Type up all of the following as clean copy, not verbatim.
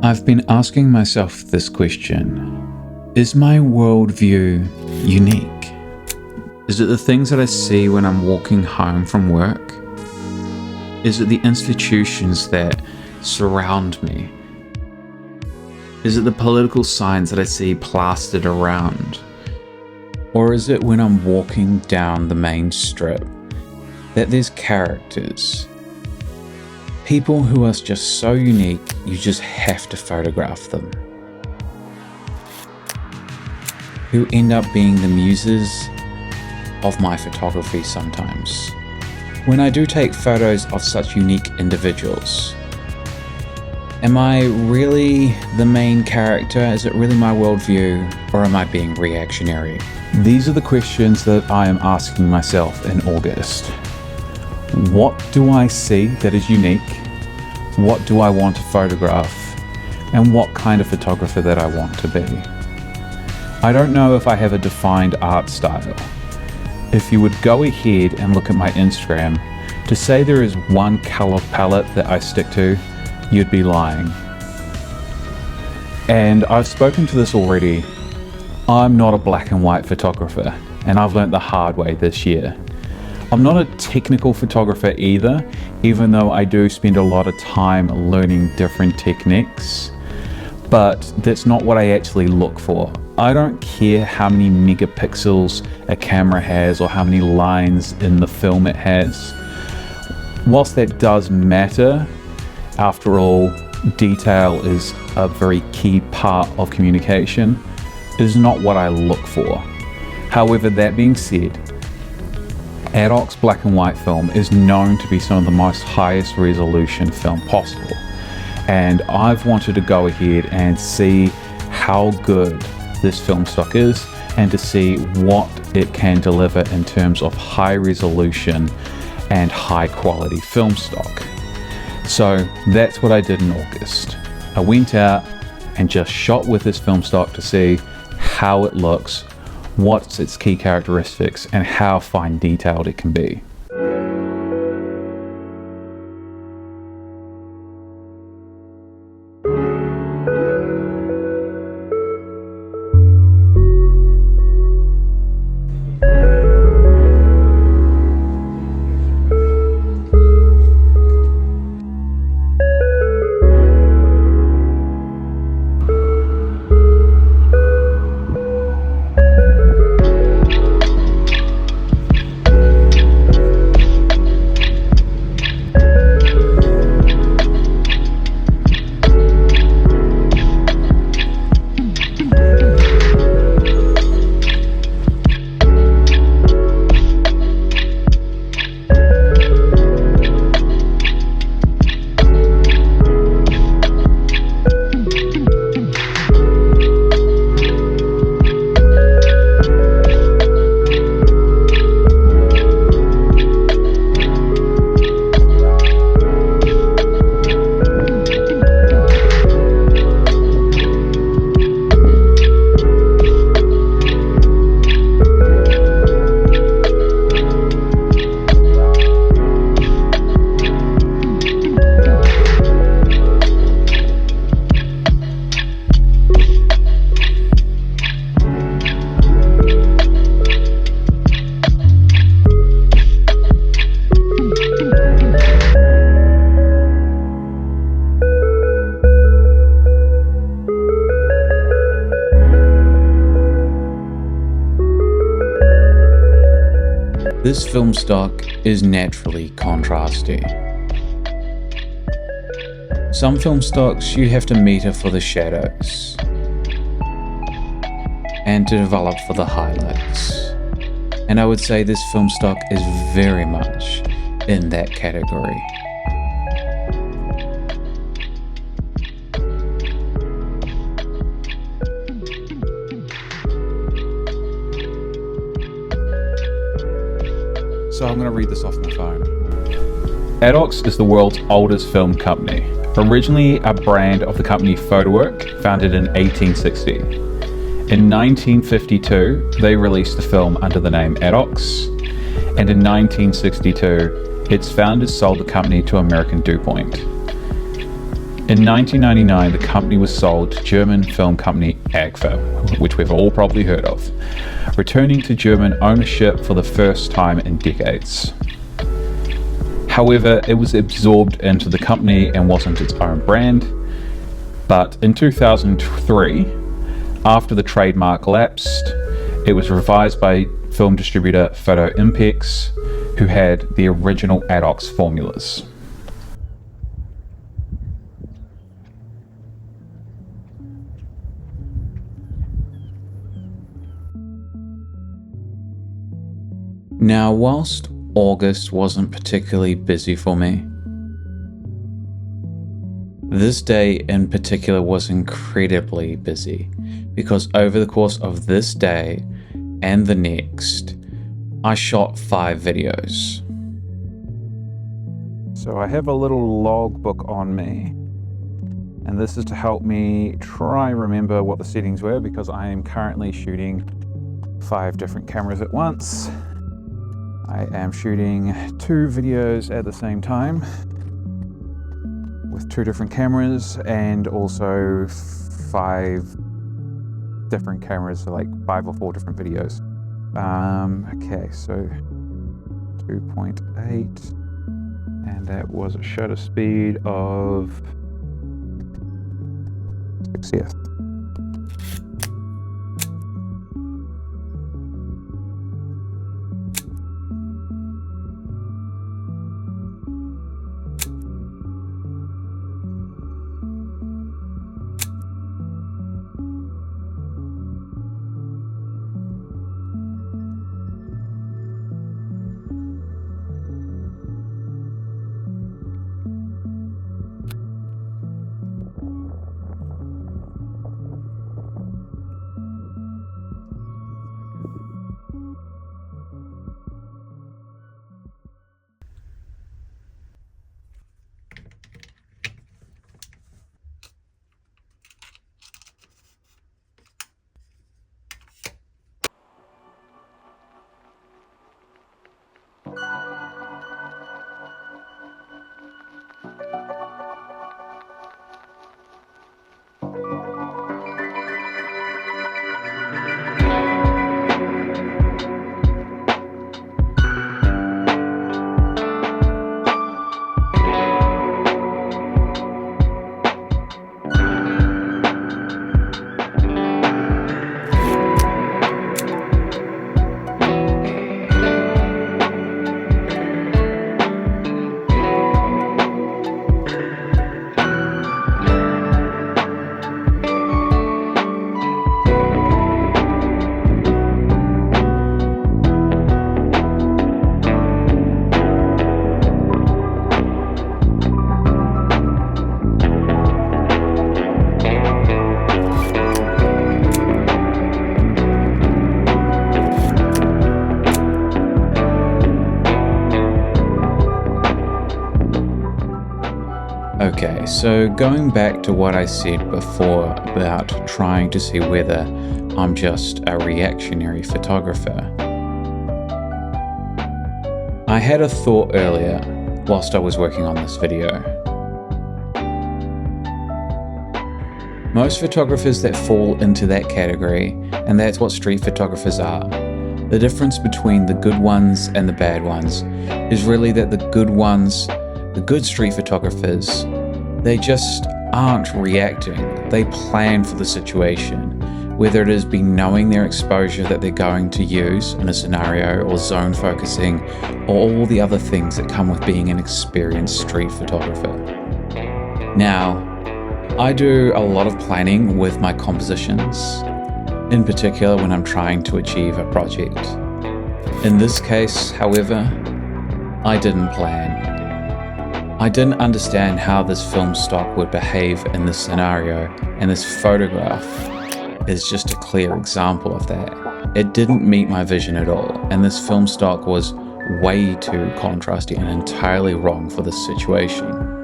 I've been asking myself this question. Is my worldview unique? Is it the things that I see when I'm walking home from work? Is it the institutions that surround me? Is it the political signs that I see plastered around? Or is it when I'm walking down the main strip that there's characters? People who are just so unique, you just have to photograph them. Who end up being the muses of my photography sometimes. When I do take photos of such unique individuals, am I really the main character? Is it really my worldview? Or am I being reactionary? These are the questions that I am asking myself in August. What do I see that is unique? What do I want to photograph? And what kind of photographer that I want to be? I don't know if I have a defined art style. If you would go ahead and look at my Instagram, to say there is one color palette that I stick to, you'd be lying. And I've spoken to this already. I'm not a black and white photographer, and I've learned the hard way this year. I'm not a technical photographer either, even though I do spend a lot of time learning different techniques, but that's not what I actually look for. I don't care how many megapixels a camera has or how many lines in the film it has. Whilst that does matter, after all, detail is a very key part of communication. It is not what I look for. However, that being said, Adox black and white film is known to be some of the most highest resolution film possible. And I've wanted to go ahead and see how good this film stock is and to see what it can deliver in terms of high resolution and high quality film stock. So that's what I did in August. I went out and just shot with this film stock to see how it looks, what's its key characteristics, and how fine detailed it can be. This film stock is naturally contrasty. Some film stocks you have to meter for the shadows and to develop for the highlights. And I would say this film stock is very much in that category. So I'm going to read this off my phone. Adox is the world's oldest film company. Originally a brand of the company Photowork, founded in 1860. In 1952, they released the film under the name Adox, and in 1962, its founders sold the company to American DuPont. In 1999, the company was sold to German film company AGFA, which we've all probably heard of, returning to German ownership for the first time in decades. However, it was absorbed into the company and wasn't its own brand. But in 2003, after the trademark lapsed, it was revised by film distributor Photo Impex, who had the original Adox formulas. Now, whilst August wasn't particularly busy for me, this day in particular was incredibly busy, because over the course of this day and the next, I shot 5 videos. So I have a little logbook on me, and this is to help me try remember what the settings were, because I am currently shooting 5 different cameras at once. I am shooting 2 videos at the same time with 2 different cameras, and also 5 different cameras, so like 5 or 4 different videos. Okay, so 2.8, and that was a shutter speed of 6th. Okay, so going back to what I said before about trying to see whether I'm just a reactionary photographer, I had a thought earlier whilst I was working on this video. Most photographers that fall into that category, and that's what street photographers are, the difference between the good ones and the bad ones is really that the good ones, the good street photographers, they just aren't reacting. They plan for the situation, whether it is be knowing their exposure that they're going to use in a scenario, or zone focusing, or all the other things that come with being an experienced street photographer. Now, I do a lot of planning with my compositions, in particular when I'm trying to achieve a project. In this case, however, I didn't plan. I didn't understand how this film stock would behave in this scenario, and this photograph is just a clear example of that. It didn't meet my vision at all, and this film stock was way too contrasty and entirely wrong for this situation.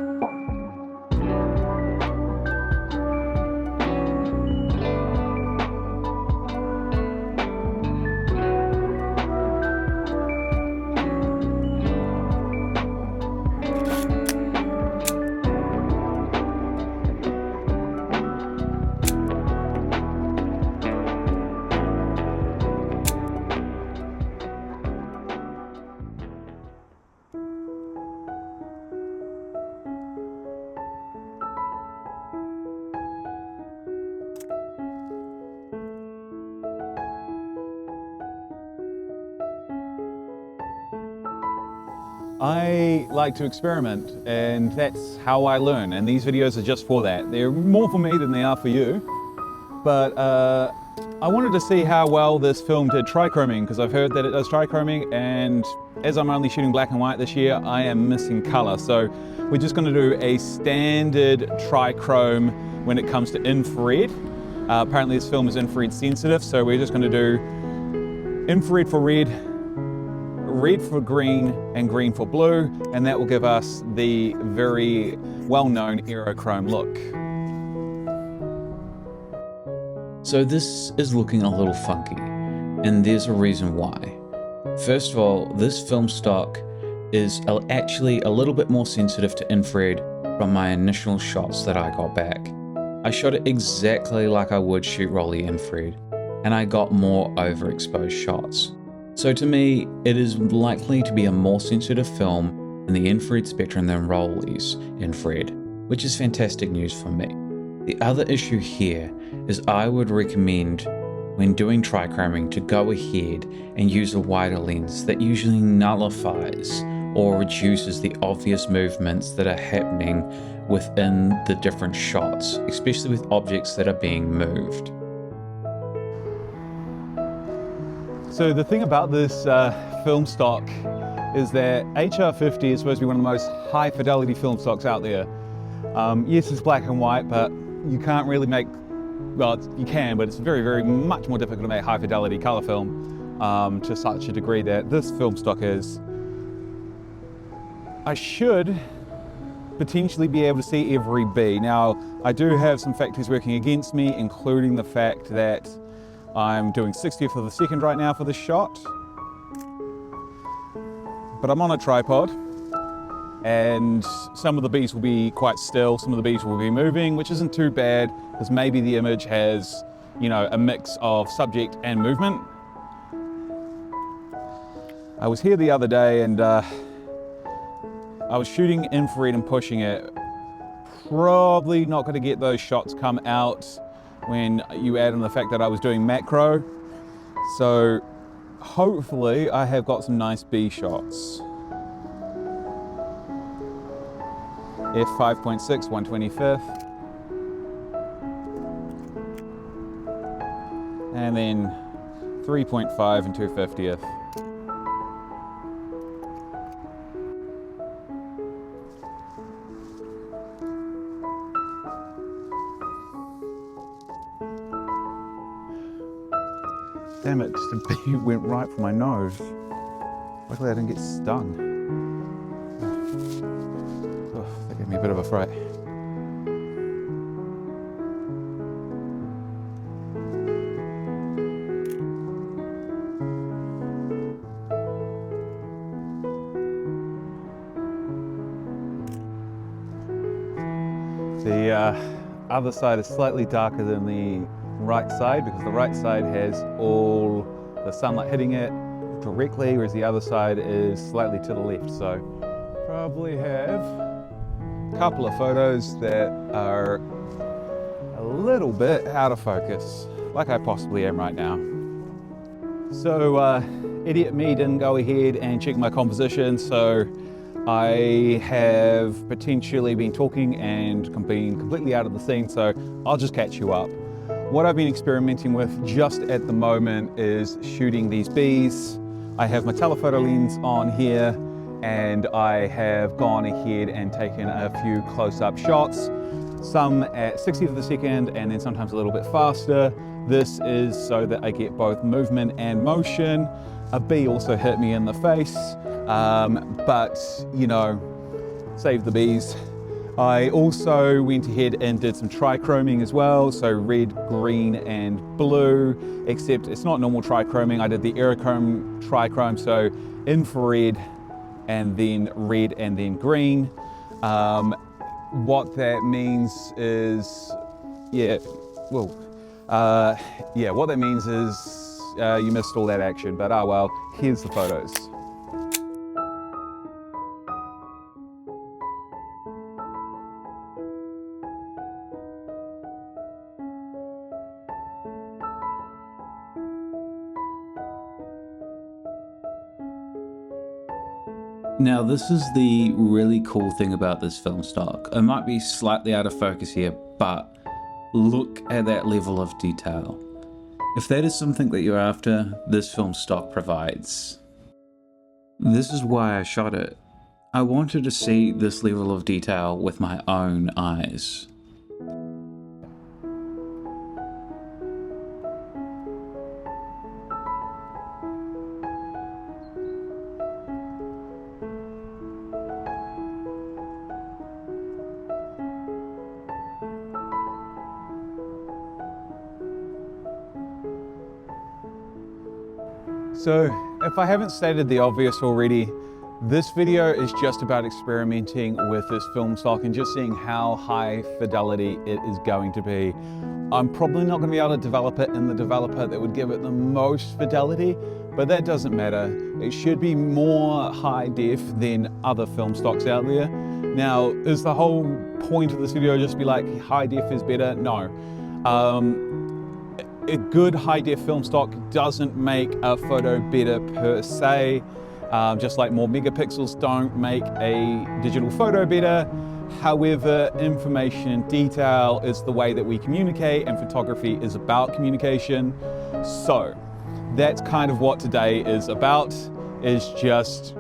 I like to experiment, and that's how I learn, and these videos are just for that. They're more for me than they are for you, but I wanted to see how well this film did trichroming, because I've heard that it does trichroming, and as I'm only shooting black and white this year, I am missing color. So we're just going to do a standard trichrome when it comes to infrared. Apparently this film is infrared sensitive, so we're just going to do infrared for red, red for green, and green for blue, and that will give us the very well-known aerochrome look. So this is looking a little funky, and there's a reason why. First of all, this film stock is actually a little bit more sensitive to infrared from my initial shots that I got back. I shot it exactly like I would shoot rolly infrared, and I got more overexposed shots. So to me, it is likely to be a more sensitive film in the infrared spectrum than rolly's infrared, which is fantastic news for me. The other issue here is I would recommend when doing trichroming to go ahead and use a wider lens that usually nullifies or reduces the obvious movements that are happening within the different shots, especially with objects that are being moved. So the thing about this film stock is that HR50 is supposed to be one of the most high fidelity film stocks out there. Yes, it's black and white, but you can't really make, well, you can, but it's very much more difficult to make high fidelity color film to such a degree that this film stock is. I should potentially be able to see every bee. Now, I do have some factors working against me, including the fact that I'm doing 60th of a second right now for this shot, but I'm on a tripod, and some of the bees will be quite still, some of the bees will be moving, which isn't too bad, because maybe the image has, you know, a mix of subject and movement. I was here the other day and I was shooting infrared and pushing it. Probably not going to get those shots come out when you add in the fact that I was doing macro. So hopefully I have got some nice bee shots. F5.6, 125th. And then 3.5 and 250th. Damn it, just a bee went right for my nose. Luckily I didn't get stung. Oh, that gave me a bit of a fright. The other side is slightly darker than the right side because the right side has all the sunlight hitting it directly, whereas the other side is slightly to the left. So probably have a couple of photos that are a little bit out of focus, like I possibly am right now. So idiot me didn't go ahead and check my composition, so I have potentially been talking and been completely out of the scene, so I'll just catch you up. What I've been experimenting with just at the moment is shooting these bees. I have my telephoto lens on here, and I have gone ahead and taken a few close-up shots, some at 60th of a second and then sometimes a little bit faster. This is so that I get both movement and motion. A bee also hit me in the face, but you know, save the bees. I also went ahead and did some trichroming as well, so red, green, and blue, except it's not normal trichroming. I did the aerochrome trichrome, so infrared, and then red, and then green. What that means is, what that means is you missed all that action, but oh well, here's the photos. Now, this is the really cool thing about this film stock. It might be slightly out of focus here, but look at that level of detail. If that is something that you're after, this film stock provides. This is why I shot it. I wanted to see this level of detail with my own eyes. So, if I haven't stated the obvious already, this video is just about experimenting with this film stock and just seeing how high fidelity it is going to be. I'm probably not going to be able to develop it in the developer that would give it the most fidelity, but that doesn't matter. It should be more high def than other film stocks out there. Now, is the whole point of this video just be like high def is better? No. A good high def film stock doesn't make a photo better per se, just like more megapixels don't make a digital photo better. However, information and detail is the way that we communicate, and photography is about communication. So that's kind of what today is about, is just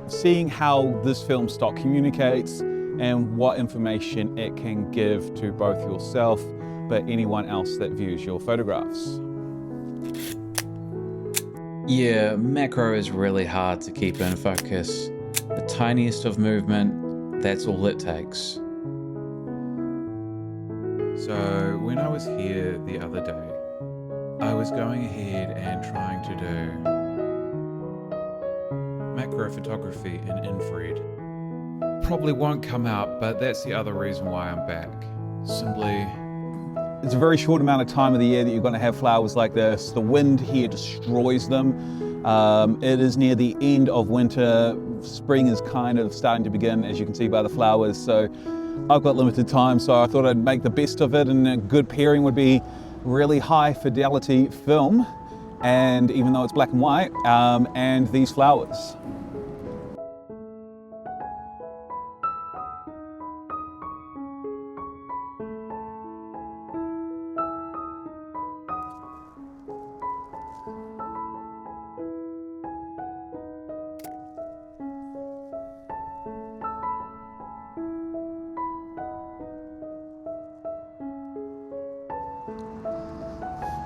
seeing how this film stock communicates and what information it can give to both yourself but anyone else that views your photographs. Yeah, macro is really hard to keep in focus. The tiniest of movement, that's all it takes. So when I was here the other day, I was going ahead and trying to do macro photography in infrared. Probably won't come out, but that's the other reason why I'm back. Simply, it's a very short amount of time of the year that you're going to have flowers like this. The wind here destroys them. It is near the end of winter. Spring is kind of starting to begin, as you can see by the flowers. So I've got limited time, so I thought I'd make the best of it, and a good pairing would be really high fidelity film, and even though it's black and white, and these flowers.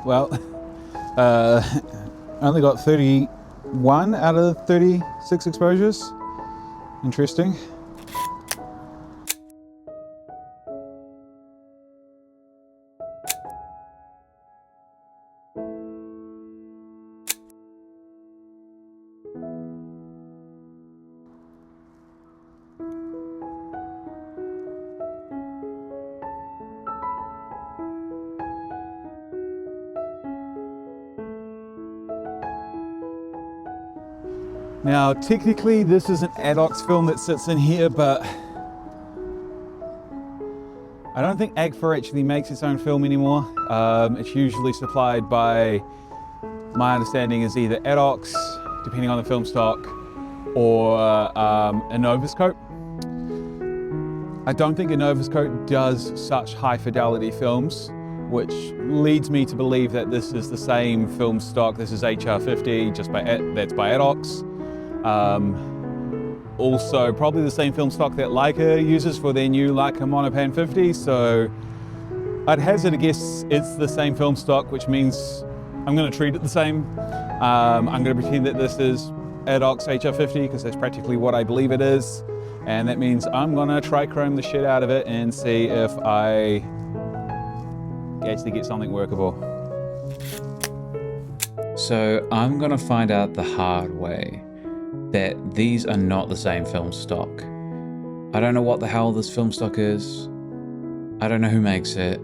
Well, I only got 31 out of 36 exposures. Interesting. Now, technically, this is an Adox film that sits in here, but I don't think AGFA actually makes its own film anymore. It's usually supplied by, my understanding is either Adox, depending on the film stock, or Novascope. I don't think Novascope does such high fidelity films, which leads me to believe that this is the same film stock. This is HR50, that's by Adox. Also probably the same film stock that Leica uses for their new Leica Monopan 50, so I'd hazard a guess it's the same film stock, which means I'm going to treat it the same. I'm going to pretend that this is Adox HR50 because that's practically what I believe it is, and that means I'm going to trichrome the shit out of it and see if I actually get something workable. So I'm gonna find out the hard way that these are not the same film stock. I don't know what the hell this film stock is. I don't know who makes it.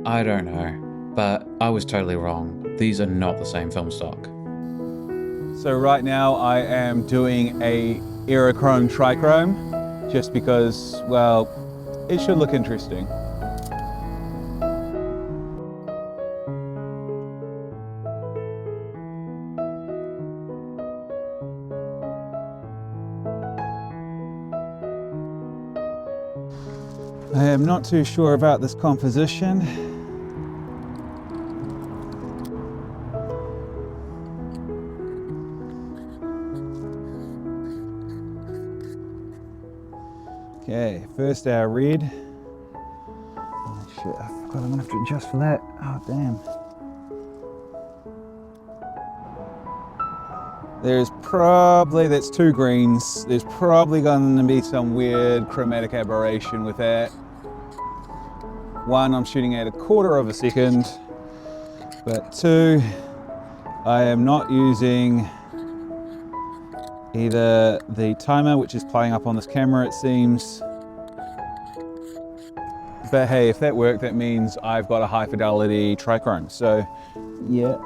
I don't know, but I was totally wrong. These are not the same film stock. So right now I am doing a aerochrome trichrome just because, well, it should look interesting. not too sure about this composition. Okay, first our red. Oh shit, I forgot I'm gonna have to adjust for that. Oh damn. That's two greens. There's probably gonna be some weird chromatic aberration with that. One, I'm shooting at 1/4 of a second, but two, I am not using either the timer, which is playing up on this camera it seems, but hey, if that worked, that means I've got a high fidelity trichrome, so yeah.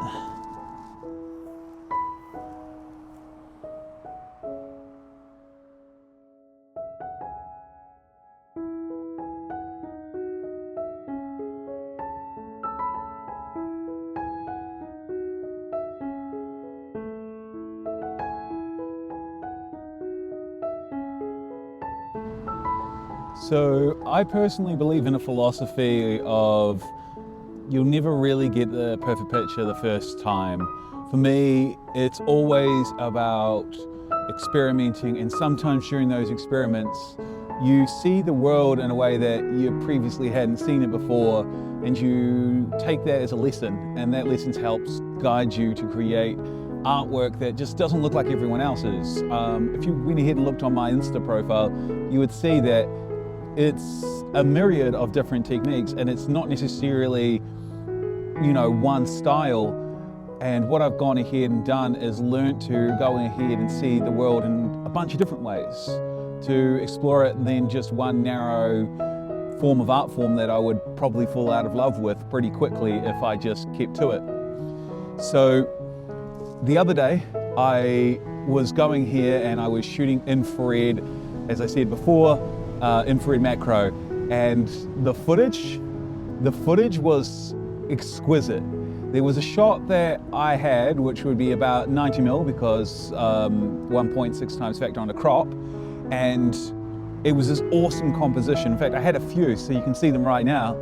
So I personally believe in a philosophy of you'll never really get the perfect picture the first time. For me, it's always about experimenting, and sometimes during those experiments, you see the world in a way that you previously hadn't seen it before, and you take that as a lesson, and that lesson helps guide you to create artwork that just doesn't look like everyone else's. If you went ahead and looked on my Insta profile, you would see that it's a myriad of different techniques, and it's not necessarily, you know, one style. And what I've gone ahead and done is learnt to go ahead and see the world in a bunch of different ways, to explore it than just one narrow form of art form that I would probably fall out of love with pretty quickly if I just kept to it. So the other day I was going here and I was shooting infrared, as I said before, infrared macro, and the footage was exquisite. There was a shot that I had, which would be about 90mm because 1.6 times factor on a crop, and it was this awesome composition. In fact, I had a few, so you can see them right now,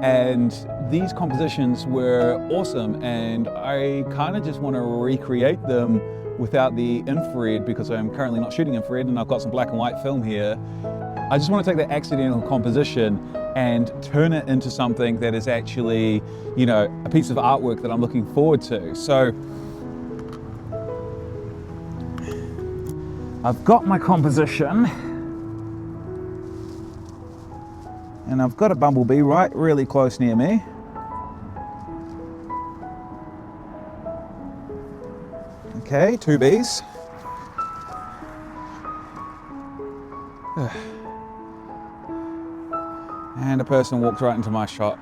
and these compositions were awesome, and I kind of just want to recreate them without the infrared because I'm currently not shooting infrared and I've got some black and white film here. I just want to take that accidental composition and turn it into something that is actually, you know, a piece of artwork that I'm looking forward to. So I've got my composition, and I've got a bumblebee right really close near me. Okay, 2 bees. And a person walked right into my shot.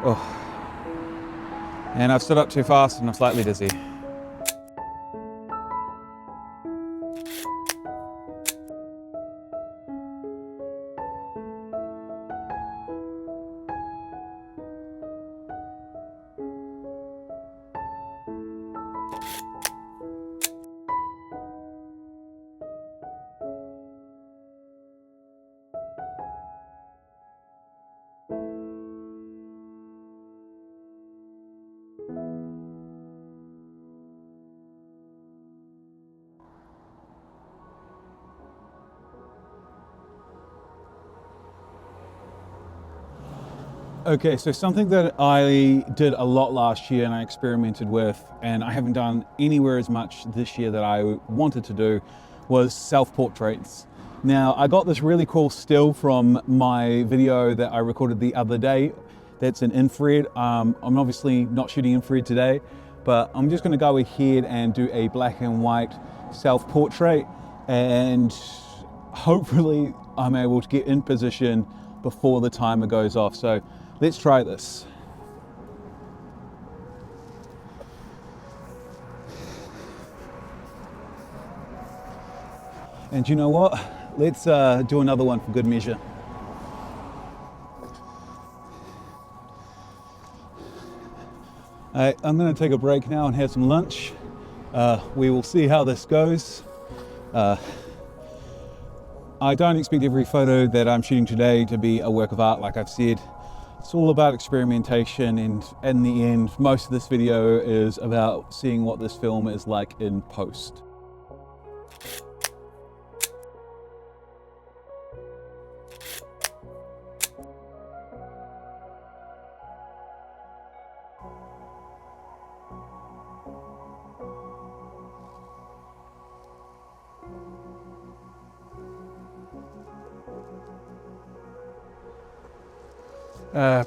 Oh. And I've stood up too fast and I'm slightly dizzy. Okay, so something that I did a lot last year and I experimented with, and I haven't done anywhere as much this year that I wanted to do, was self-portraits. Now, I got this really cool still from my video that I recorded the other day. That's in infrared. I'm obviously not shooting infrared today, but I'm just gonna go ahead and do a black and white self-portrait, and hopefully I'm able to get in position before the timer goes off. So let's try this. And you know what? Let's do another one for good measure. I'm going to take a break now and have some lunch. We will see how this goes. I don't expect every photo that I'm shooting today to be a work of art, like I've said. It's all about experimentation, and in the end, most of this video is about seeing what this film is like in post.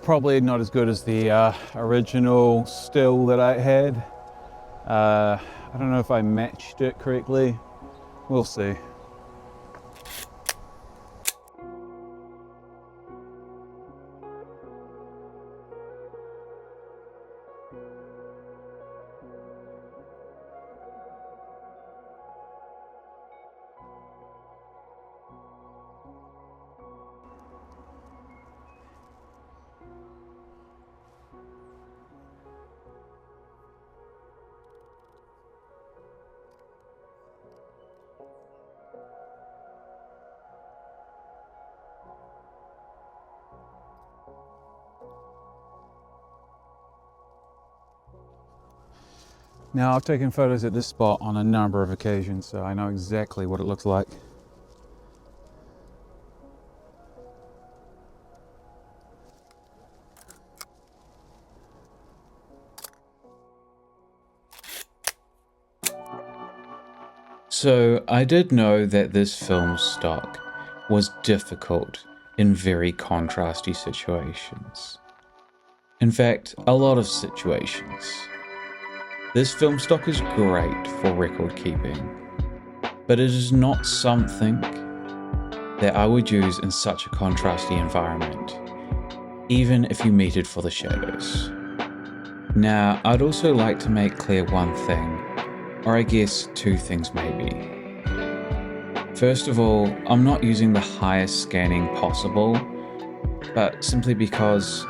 Probably not as good as the original still that I had. I don't know if I matched it correctly. We'll see. Now, I've taken photos at this spot on a number of occasions, so I know exactly what it looks like. So I did know that this film stock was difficult in very contrasty situations. In fact, a lot of situations. This film stock is great for record keeping, but it is not something that I would use in such a contrasty environment, even if you meted for the shadows. Now, I'd also like to make clear one thing, or I guess two things maybe. First of all, I'm not using the highest scanning possible, but simply because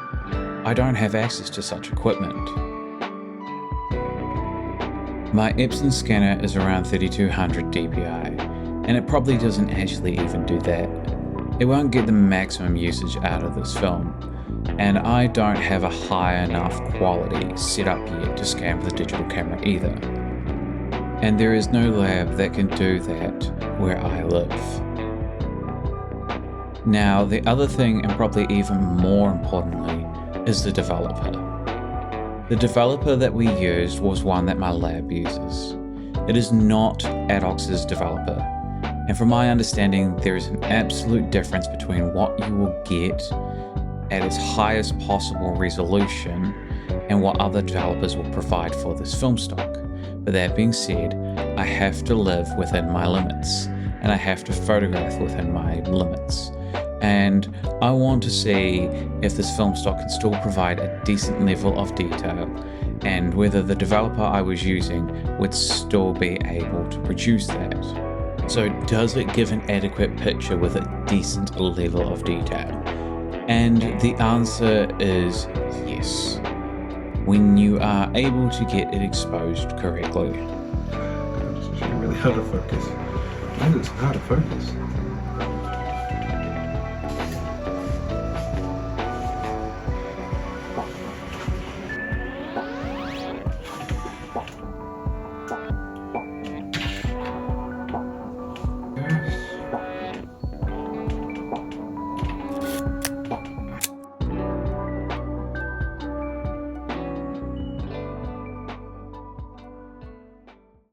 I don't have access to such equipment. My Epson scanner is around 3200 dpi, and it probably doesn't actually even do that. It won't get the maximum usage out of this film, and I don't have a high enough quality set up yet to scan with a digital camera either. And there is no lab that can do that where I live. Now, the other thing, and probably even more importantly, is the developer. The developer that we used was one that my lab uses. It is not Adox's developer. And from my understanding, there is an absolute difference between what you will get at its highest possible resolution and what other developers will provide for this film stock. But that being said, I have to live within my limits, and I have to photograph within my limits. And I want to see if this film stock can still provide a decent level of detail, and whether the developer I was using would still be able to produce that. So does it give an adequate picture with a decent level of detail? And the answer is yes, when you are able to get it exposed correctly. It's actually really hard to focus. Why is it so hard to focus?